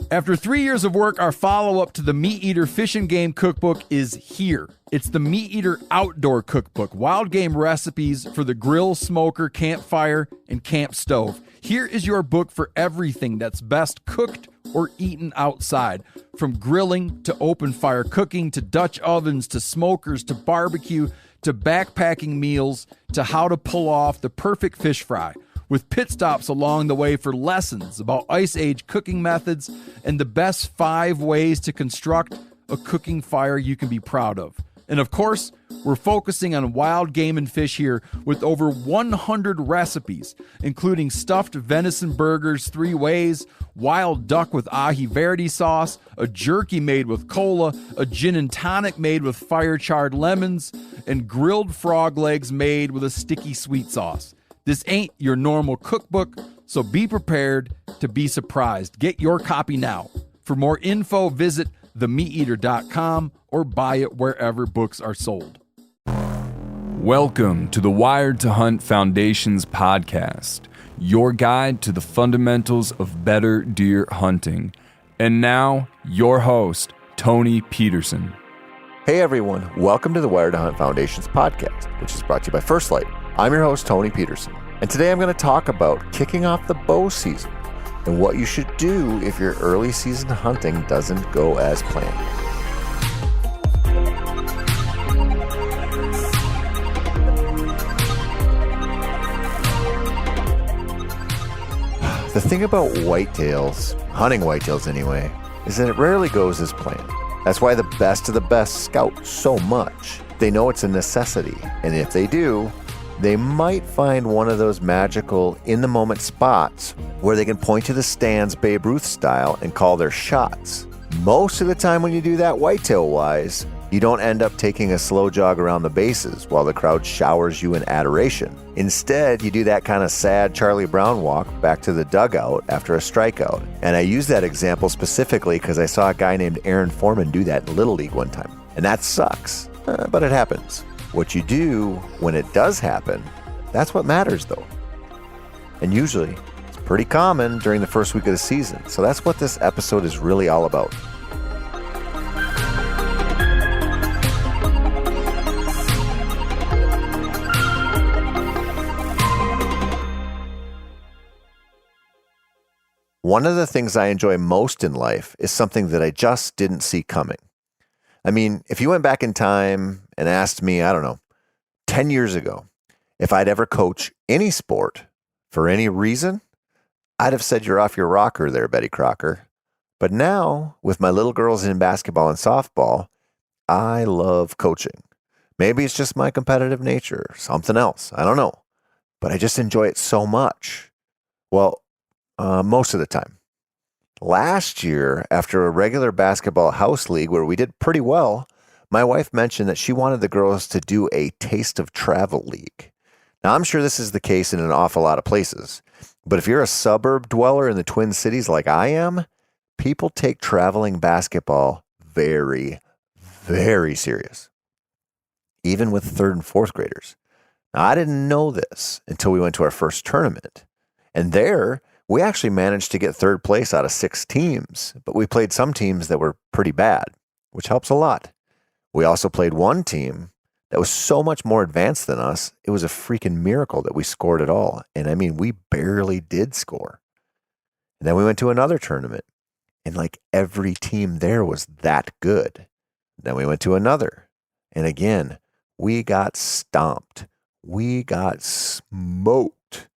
After 3 years of work, our follow-up to the Meat Eater Fish and Game Cookbook is here. It's the Meat Eater Outdoor Cookbook, wild game recipes for the grill, smoker, campfire, and camp stove. Here is your book for everything that's best cooked or eaten outside, from grilling to open fire cooking to Dutch ovens to smokers to barbecue to backpacking meals to how to pull off the perfect fish fry, with pit stops along the way for lessons about Ice Age cooking methods and the best 5 ways to construct a cooking fire you can be proud of. And of course, we're focusing on wild game and fish here with over 100 recipes, including stuffed venison burgers 3 ways, wild duck with ahi verde sauce, a jerky made with cola, a gin and tonic made with fire-charred lemons, and grilled frog legs made with a sticky sweet sauce. This ain't your normal cookbook, so be prepared to be surprised. Get your copy now. For more info, visit themeateater.com or buy it wherever books are sold. Welcome to the Wired to Hunt Foundation's podcast, your guide to the fundamentals of better deer hunting. And now, your host, Tony Peterson. Hey everyone, welcome to the Wired to Hunt Foundation's podcast, which is brought to you by First Light. I'm your host, Tony Peterson, and today I'm going to talk about kicking off the bow season and what you should do if your early season hunting doesn't go as planned. The thing about whitetails, hunting whitetails anyway, is that it rarely goes as planned. That's why the best of the best scout so much. They know it's a necessity, and if they do, they might find one of those magical in-the-moment spots where they can point to the stands Babe Ruth style and call their shots. Most of the time when you do that whitetail-wise, you don't end up taking a slow jog around the bases while the crowd showers you in adoration. Instead, you do that kind of sad Charlie Brown walk back to the dugout after a strikeout. And I use that example specifically because I saw a guy named Aaron Foreman do that in Little League one time. And that sucks, but it happens. What you do when it does happen, that's what matters though. And usually, it's pretty common during the first week of the season. So that's what this episode is really all about. One of the things I enjoy most in life is something that I just didn't see coming. I mean, if you went back in time and asked me, 10 years ago, if I'd ever coach any sport for any reason, I'd have said you're off your rocker there, Betty Crocker. But now, with my little girls in basketball and softball, I love coaching. Maybe it's just my competitive nature, or something else, I don't know. But I just enjoy it so much. Well, most of the time. Last year, after a regular basketball house league where we did pretty well, my wife mentioned that she wanted the girls to do a Taste of Travel league. Now, I'm sure this is the case in an awful lot of places, but if you're a suburb dweller in the Twin Cities like I am, people take traveling basketball very, very serious, even with 3rd and 4th graders. Now, I didn't know this until we went to our first tournament, and there, we actually managed to get 3rd place out of 6 teams, but we played some teams that were pretty bad, which helps a lot. We also played one team that was so much more advanced than us, it was a freaking miracle that we scored at all. And I mean, we barely did score. And then we went to another tournament, and like every team there was that good. Then we went to another, and again, we got stomped. We got smoked.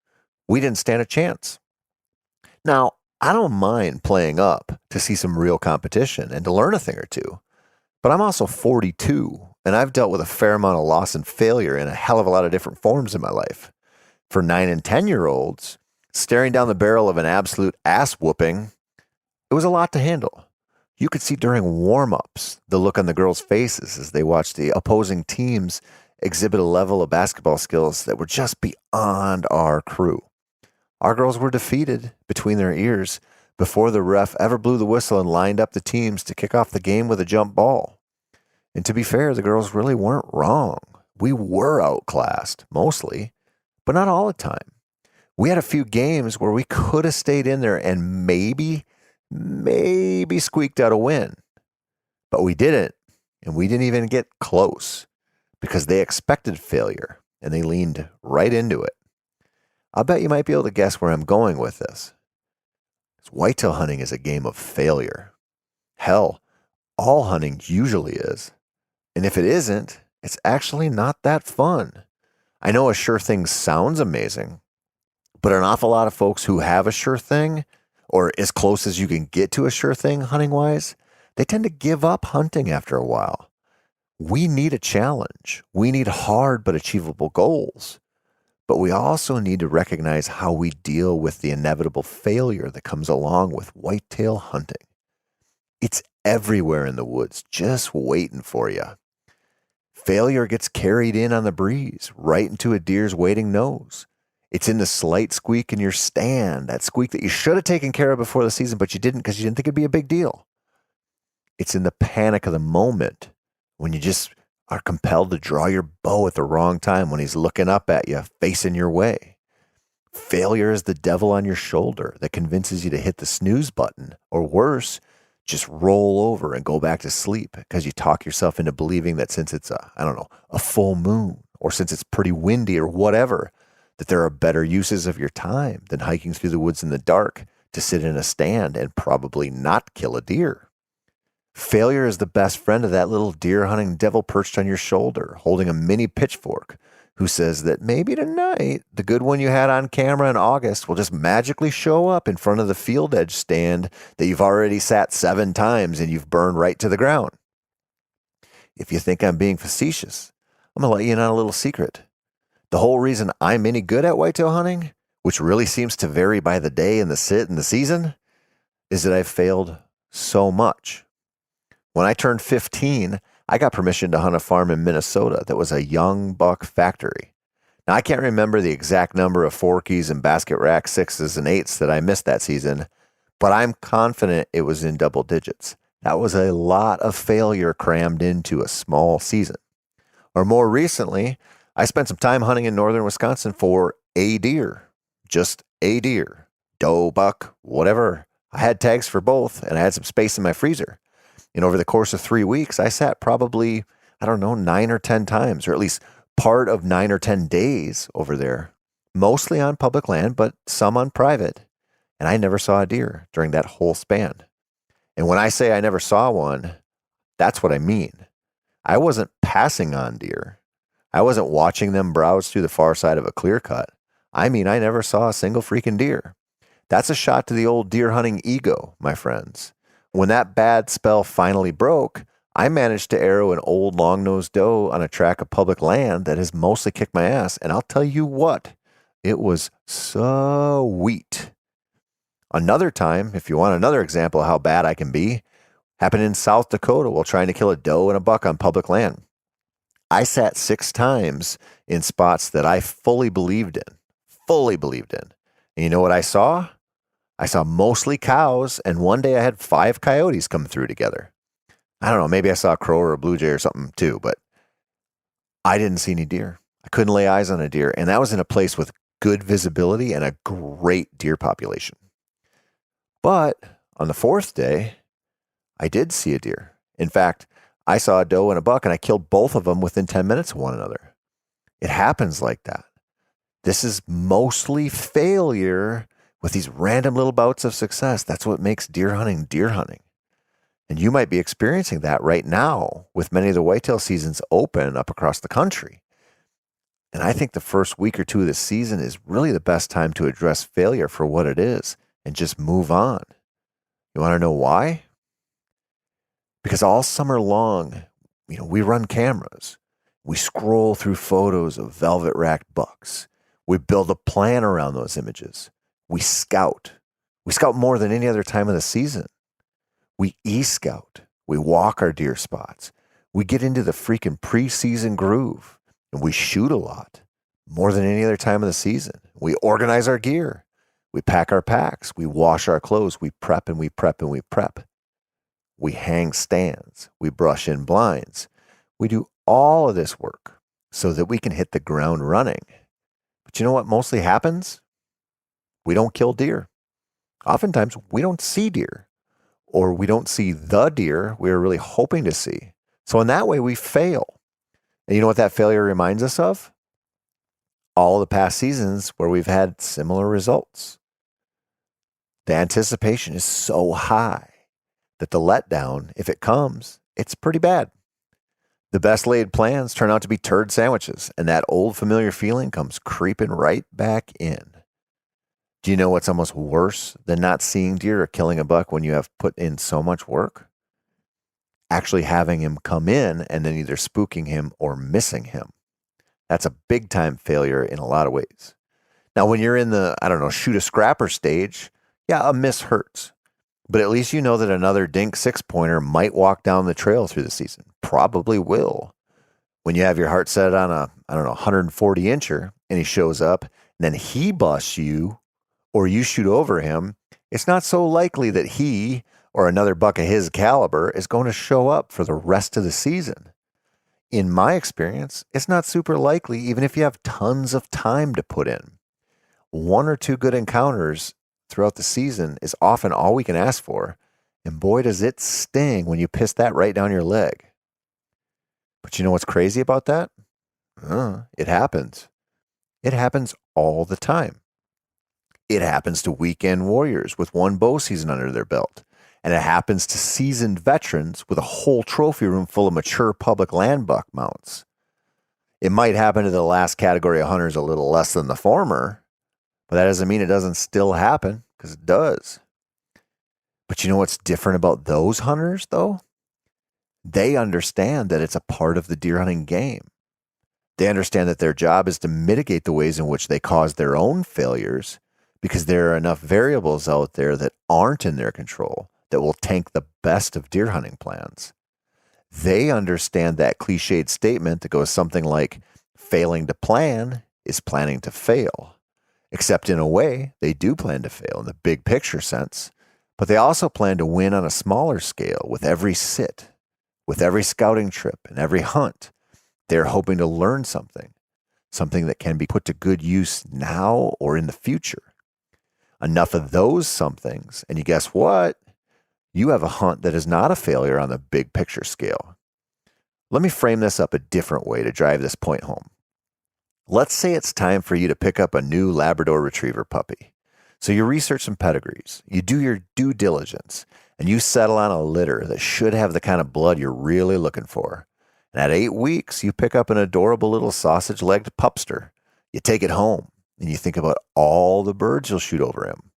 We didn't stand a chance. Now, I don't mind playing up to see some real competition and to learn a thing or two, but I'm also 42, and I've dealt with a fair amount of loss and failure in a hell of a lot of different forms in my life. For 9 and 10-year-olds, staring down the barrel of an absolute ass whooping, it was a lot to handle. You could see during warm-ups the look on the girls' faces as they watched the opposing teams exhibit a level of basketball skills that were just beyond our crew. Our girls were defeated between their ears before the ref ever blew the whistle and lined up the teams to kick off the game with a jump ball. And to be fair, the girls really weren't wrong. We were outclassed, mostly, but not all the time. We had a few games where we could have stayed in there and maybe maybe squeaked out a win. But we didn't, and we didn't even get close because they expected failure and they leaned right into it. I'll bet you might be able to guess where I'm going with this. Whitetail hunting is a game of failure. Hell, all hunting usually is. And if it isn't, it's actually not that fun. I know a sure thing sounds amazing, but an awful lot of folks who have a sure thing, or as close as you can get to a sure thing hunting-wise, they tend to give up hunting after a while. We need a challenge. We need hard but achievable goals. But we also need to recognize how we deal with the inevitable failure that comes along with whitetail hunting. It's everywhere in the woods, just waiting for you. Failure gets carried in on the breeze, right into a deer's waiting nose. It's in the slight squeak in your stand, that squeak that you should have taken care of before the season, but you didn't because you didn't think it'd be a big deal. It's in the panic of the moment when you just are compelled to draw your bow at the wrong time when he's looking up at you, facing your way. Failure is the devil on your shoulder that convinces you to hit the snooze button, or worse, just roll over and go back to sleep because you talk yourself into believing that since it's a full moon, or since it's pretty windy or whatever, that there are better uses of your time than hiking through the woods in the dark to sit in a stand and probably not kill a deer. Failure is the best friend of that little deer hunting devil perched on your shoulder, holding a mini pitchfork, who says that maybe tonight, the good one you had on camera in August will just magically show up in front of the field edge stand that you've already sat 7 times and you've burned right to the ground. If you think I'm being facetious, I'm going to let you in on a little secret. The whole reason I'm any good at whitetail hunting, which really seems to vary by the day and the sit and the season, is that I've failed so much. When I turned 15, I got permission to hunt a farm in Minnesota that was a young buck factory. Now, I can't remember the exact number of forkies and basket rack 6s and 8s that I missed that season, but I'm confident it was in double digits. That was a lot of failure crammed into a small season. Or more recently, I spent some time hunting in northern Wisconsin for a deer, just a deer, doe, buck, whatever. I had tags for both, and I had some space in my freezer. And over the course of 3 weeks, I sat probably, 9 or 10 times, or at least part of 9 or 10 days over there, mostly on public land, but some on private. And I never saw a deer during that whole span. And when I say I never saw one, that's what I mean. I wasn't passing on deer. I wasn't watching them browse through the far side of a clear cut. I mean, I never saw a single freaking deer. That's a shot to the old deer hunting ego, my friends. When that bad spell finally broke, I managed to arrow an old long-nosed doe on a tract of public land that has mostly kicked my ass. And I'll tell you what, it was sweet. Another time, if you want another example of how bad I can be, happened in South Dakota while trying to kill a doe and a buck on public land. I sat 6 times in spots that I fully believed in. And you know what I saw? I saw mostly cows, and one day I had 5 coyotes come through together. I don't know, maybe I saw a crow or a blue jay or something too, but I didn't see any deer. I couldn't lay eyes on a deer, and that was in a place with good visibility and a great deer population. But on the 4th day, I did see a deer. In fact, I saw a doe and a buck, and I killed both of them within 10 minutes of one another. It happens like that. This is mostly failure with these random little bouts of success. That's what makes deer hunting deer hunting. And you might be experiencing that right now with many of the whitetail seasons open up across the country. And I think the first week or 2 of the season is really the best time to address failure for what it is and just move on. You want to know why? Because all summer long, we run cameras. We scroll through photos of velvet-racked bucks. We build a plan around those images. We scout. We scout more than any other time of the season. We e-scout. We walk our deer spots. We get into the freaking preseason groove, and we shoot a lot, more than any other time of the season. We organize our gear. We pack our packs. We wash our clothes. We prep and we prep and we prep. We hang stands. We brush in blinds. We do all of this work so that we can hit the ground running. But you know what mostly happens? We don't kill deer. Oftentimes, we don't see deer. or we don't see the deer we were really hoping to see. So in that way, we fail. And you know what that failure reminds us of? All the past seasons where we've had similar results. The anticipation is so high that the letdown, if it comes, it's pretty bad. The best laid plans turn out to be turd sandwiches, and that old familiar feeling comes creeping right back in. Do you know what's almost worse than not seeing deer or killing a buck when you have put in so much work? Actually having him come in and then either spooking him or missing him. That's a big time failure in a lot of ways. Now, when you're in the, shoot a scrapper stage, yeah, a miss hurts. But at least you know that another dink 6-pointer might walk down the trail through the season. Probably will. When you have your heart set on a, 140 incher and he shows up and then he busts you or you shoot over him, it's not so likely that he or another buck of his caliber is going to show up for the rest of the season. In my experience, it's not super likely even if you have tons of time to put in. 1 or 2 good encounters throughout the season is often all we can ask for, and boy does it sting when you piss that right down your leg. But you know what's crazy about that? It happens. It happens all the time. It happens to weekend warriors with 1 bow season under their belt. And it happens to seasoned veterans with a whole trophy room full of mature public land buck mounts. It might happen to the last category of hunters a little less than the former, but that doesn't mean it doesn't still happen, because it does. But you know what's different about those hunters, though? They understand that it's a part of the deer hunting game. They understand that their job is to mitigate the ways in which they cause their own failures, because there are enough variables out there that aren't in their control that will tank the best of deer hunting plans. They understand that cliched statement that goes something like, failing to plan is planning to fail. Except in a way, they do plan to fail in the big picture sense, but they also plan to win on a smaller scale with every sit, with every scouting trip and every hunt. They're hoping to learn something that can be put to good use now or in the future. Enough of those somethings, and you guess what? You have a hunt that is not a failure on the big picture scale. Let me frame this up a different way to drive this point home. Let's say it's time for you to pick up a new Labrador Retriever puppy. So you research some pedigrees, you do your due diligence, and you settle on a litter that should have the kind of blood you're really looking for. And at 8 weeks, you pick up an adorable little sausage-legged pupster. You take it home, and you think about all the birds you'll shoot over him.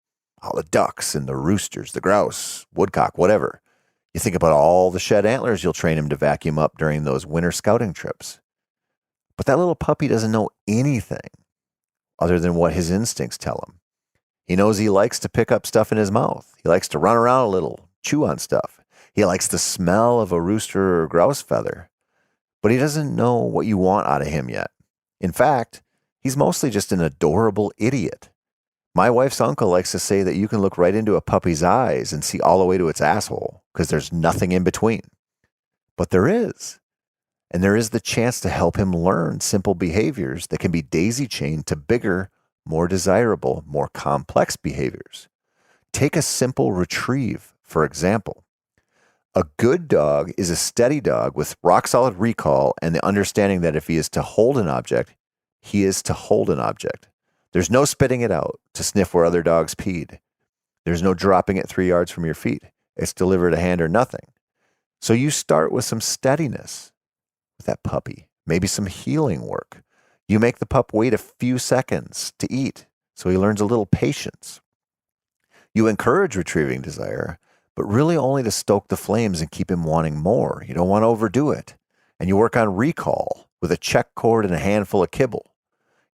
All the ducks and the roosters, the grouse, woodcock, whatever. You think about all the shed antlers you'll train him to vacuum up during those winter scouting trips. But that little puppy doesn't know anything other than what his instincts tell him. He knows he likes to pick up stuff in his mouth. He likes to run around a little, chew on stuff. He likes the smell of a rooster or grouse feather. But he doesn't know what you want out of him yet. In fact, he's mostly just an adorable idiot. My wife's uncle likes to say that you can look right into a puppy's eyes and see all the way to its asshole because there's nothing in between. But there is. And there is the chance to help him learn simple behaviors that can be daisy-chained to bigger, more desirable, more complex behaviors. Take a simple retrieve, for example. A good dog is a steady dog with rock-solid recall and the understanding that if he is to hold an object, he is to hold an object. There's no spitting it out to sniff where other dogs peed. There's no dropping it 3 yards from your feet. It's delivered a hand or nothing. So you start with some steadiness with that puppy, maybe some healing work. You make the pup wait a few seconds to eat so he learns a little patience. You encourage retrieving desire, but really only to stoke the flames and keep him wanting more. You don't want to overdo it. And you work on recall with a check cord and a handful of kibble.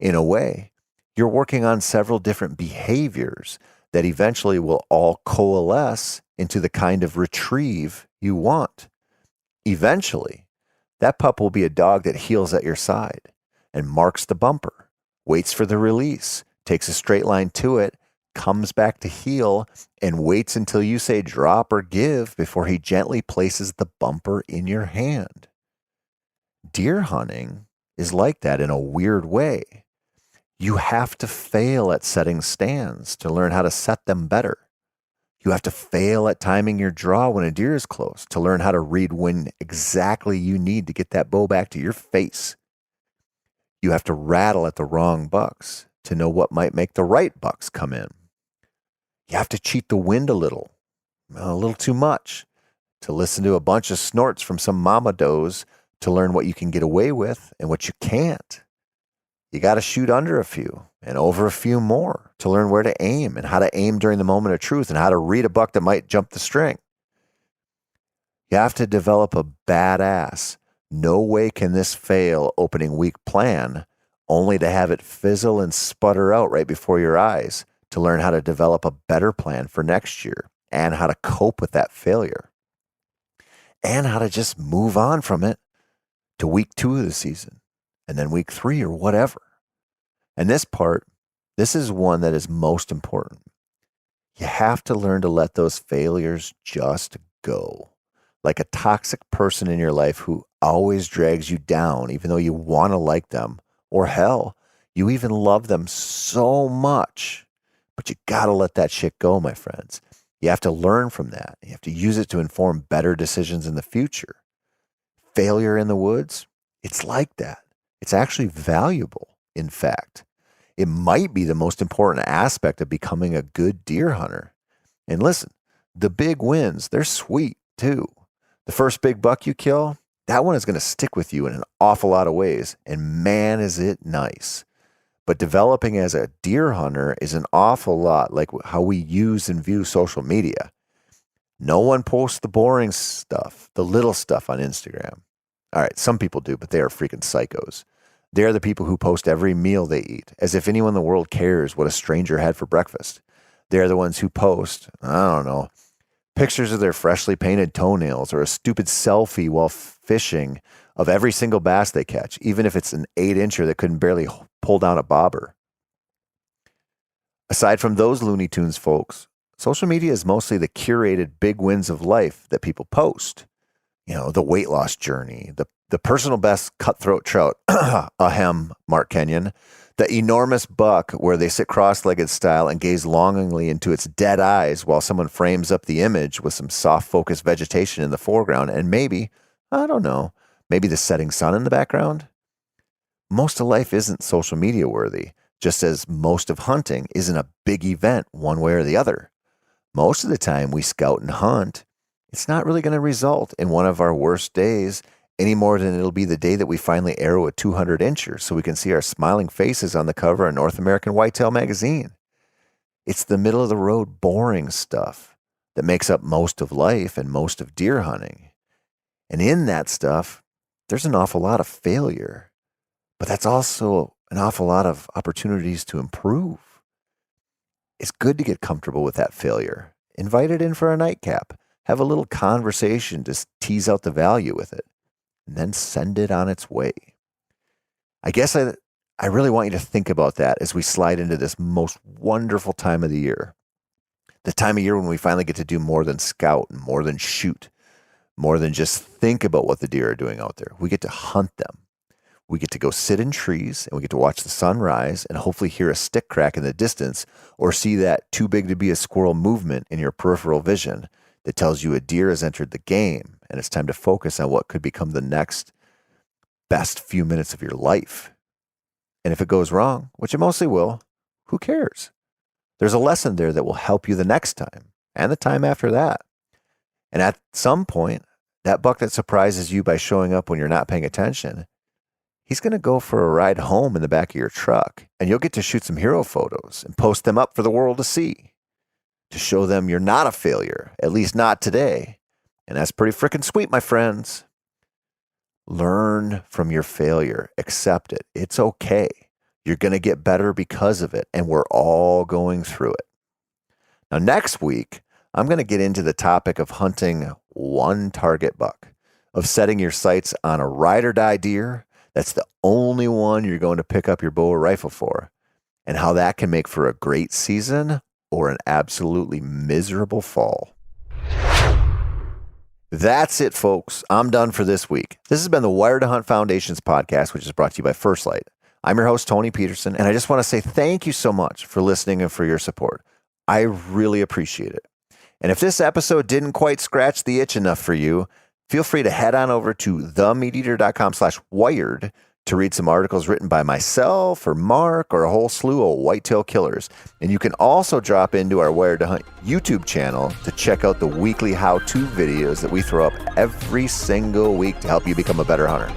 In a way, you're working on several different behaviors that eventually will all coalesce into the kind of retrieve you want. Eventually, that pup will be a dog that heels at your side and marks the bumper, waits for the release, takes a straight line to it, comes back to heel, and waits until you say drop or give before he gently places the bumper in your hand. Deer hunting is like that in a weird way. You have to fail at setting stands to learn how to set them better. You have to fail at timing your draw when a deer is close to learn how to read when exactly you need to get that bow back to your face. You have to rattle at the wrong bucks to know what might make the right bucks come in. You have to cheat the wind a little too much, to listen to a bunch of snorts from some mama does to learn what you can get away with and what you can't. You got to shoot under a few and over a few more to learn where to aim and how to aim during the moment of truth and how to read a buck that might jump the string. You have to develop a badass, no way can this fail opening week plan, only to have it fizzle and sputter out right before your eyes to learn how to develop a better plan for next year and how to cope with that failure and how to just move on from it to week 2 of the season and then week 3 or whatever. And this is one that is most important. You have to learn to let those failures just go. Like a toxic person in your life who always drags you down, even though you want to like them, or hell, you even love them so much. But you got to let that shit go, my friends. You have to learn from that. You have to use it to inform better decisions in the future. Failure in the woods, it's like that. It's actually valuable, in fact. It might be the most important aspect of becoming a good deer hunter. And listen, the big wins, they're sweet too. The first big buck you kill, that one is going to stick with you in an awful lot of ways. And man, is it nice. But developing as a deer hunter is an awful lot like how we use and view social media. No one posts the boring stuff, the little stuff on Instagram. All right, some people do, but they are freaking psychos. They are the people who post every meal they eat, as if anyone in the world cares what a stranger had for breakfast. They're the ones who post, pictures of their freshly painted toenails or a stupid selfie while fishing of every single bass they catch, even if it's an 8-incher that couldn't barely pull down a bobber. Aside from those Looney Tunes folks, social media is mostly the curated big wins of life that people post. The weight loss journey, the personal best cutthroat trout, ahem, Mark Kenyon, the enormous buck where they sit cross-legged style and gaze longingly into its dead eyes while someone frames up the image with some soft focus vegetation in the foreground and maybe the setting sun in the background. Most of life isn't social media worthy, just as most of hunting isn't a big event one way or the other. Most of the time we scout and hunt, it's not really going to result in one of our worst days any more than it'll be the day that we finally arrow a 200-incher so we can see our smiling faces on the cover of North American Whitetail magazine. It's the middle-of-the-road boring stuff that makes up most of life and most of deer hunting. And in that stuff, there's an awful lot of failure, but that's also an awful lot of opportunities to improve. It's good to get comfortable with that failure. Invite it in for a nightcap. Have a little conversation to tease out the value with it, and then send it on its way. I guess I really want you to think about that as we slide into this most wonderful time of the year. The time of year when we finally get to do more than scout and more than shoot, more than just think about what the deer are doing out there. We get to hunt them. We get to go sit in trees and we get to watch the sun rise and hopefully hear a stick crack in the distance or see that too big to be a squirrel movement in your peripheral vision that tells you a deer has entered the game and it's time to focus on what could become the next best few minutes of your life. And if it goes wrong, which it mostly will, who cares? There's a lesson there that will help you the next time and the time after that. And at some point, that buck that surprises you by showing up when you're not paying attention, he's going to go for a ride home in the back of your truck, and you'll get to shoot some hero photos and post them up for the world to see, to show them you're not a failure, at least not today. And that's pretty freaking sweet, my friends. Learn from your failure. Accept it. It's okay. You're going to get better because of it, and we're all going through it. Now, next week, I'm going to get into the topic of hunting one target buck, of setting your sights on a ride or die deer that's the only one you're going to pick up your bow or rifle for, and how that can make for a great season or an absolutely miserable fall. That's it, folks. I'm done for this week. This has been the Wired to Hunt Foundations podcast, which is brought to you by First Light. I'm your host, Tony Peterson, and I just want to say thank you so much for listening and for your support. I really appreciate it. And if this episode didn't quite scratch the itch enough for you, feel free to head on over to themeateater.com/wired to read some articles written by myself or Mark or a whole slew of whitetail killers. And you can also drop into our Wired to Hunt YouTube channel to check out the weekly how-to videos that we throw up every single week to help you become a better hunter.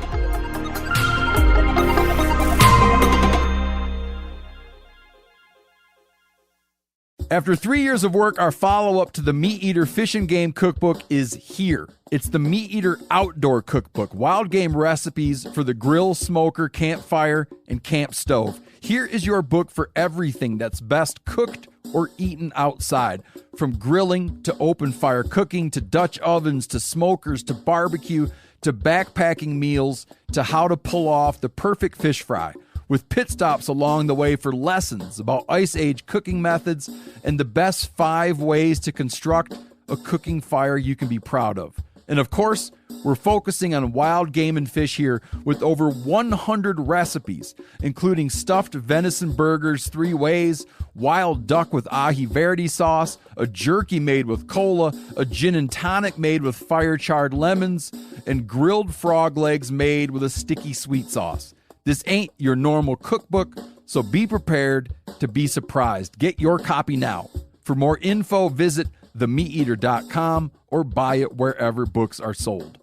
After 3 years of work, our follow-up to the Meat Eater Fish and Game Cookbook is here. It's the Meat Eater Outdoor Cookbook, wild game recipes for the grill, smoker, campfire, and camp stove. Here is your book for everything that's best cooked or eaten outside. From grilling to open fire cooking to Dutch ovens to smokers to barbecue to backpacking meals to how to pull off the perfect fish fry, with pit stops along the way for lessons about Ice Age cooking methods and the best 5 ways to construct a cooking fire you can be proud of. And of course, we're focusing on wild game and fish here with over 100 recipes, including stuffed venison burgers 3 ways, wild duck with ahi verde sauce, a jerky made with cola, a gin and tonic made with fire-charred lemons, and grilled frog legs made with a sticky sweet sauce. This ain't your normal cookbook, so be prepared to be surprised. Get your copy now. For more info, visit themeateater.com or buy it wherever books are sold.